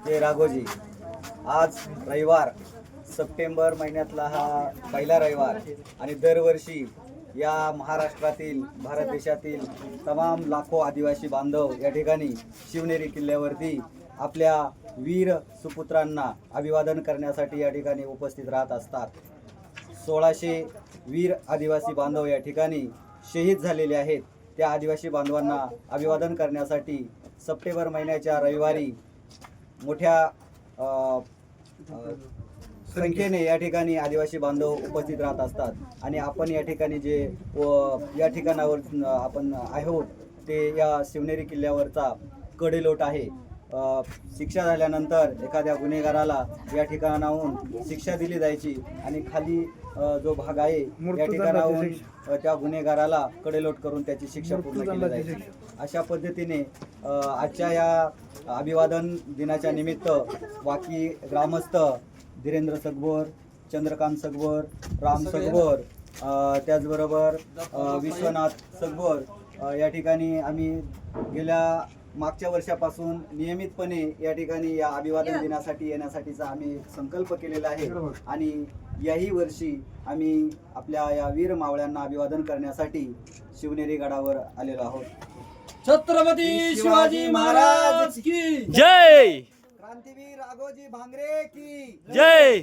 जय राघोजी। आज रविवार, सप्टेंबर महिन्यातला हा पहिला रविवार आणि दरवर्षी या महाराष्ट्रातील, भारत देशातील तमाम लाखो आदिवासी बांधव या ठिकाणी शिवनेरी किल्ल्यावरती आपल्या वीर सुपुत्रांना अभिवादन करण्यासाठी या ठिकाणी उपस्थित राहत असतात। 1600 वीर आदिवासी बांधव या ठिकाणी शहीद झालेले आहेत। त्या आदिवासी बांधवांना अभिवादन करण्यासाठी सप्टेंबर महिन्याच्या रविवारी मोठ्या संख्येने या ठिकाणी आदिवासी बांधव उपस्थित राहत असतात आणि आपण या ठिकाणी जे या ठिकाणावर आपण आहोत ते या शिवनेरी किल्ल्यावरचा कडेलोट आहे। शिक्षा झाल्यानंतर एखाद्या गुन्हेगाराला या ठिकाणाहून शिक्षा दिली जायची आणि खाली जो भाग आहे या ठिकाणाहून त्या गुन्हेगाराला कडेलोट करून त्याची शिक्षा पूर्ण केली जायची। अशा पद्धतीने आजच्या या अभिवादन दिनाच्या निमित्त वाकी ग्रामस्थ धीरेंद्र सगभोर, चंद्रकांत सगभोर, राम सगभोर, त्याचबरोबर विश्वनाथ सगभोर या ठिकाणी आम्ही गेल्या मागच्या वर्षापासून नियमितपणे या ठिकाणी या अभिवादन दिनासाठी येण्यासाठीचा आम्ही संकल्प केलेला आहे आणि याही वर्षी आम्ही आपल्या या वीर मावळ्यांना अभिवादन करण्यासाठी शिवनेरी गडावर आलेलो आहोत। छत्रपती शिवाजी महाराज की जय। क्रांतीवीर राघोजी भांगरे की जय।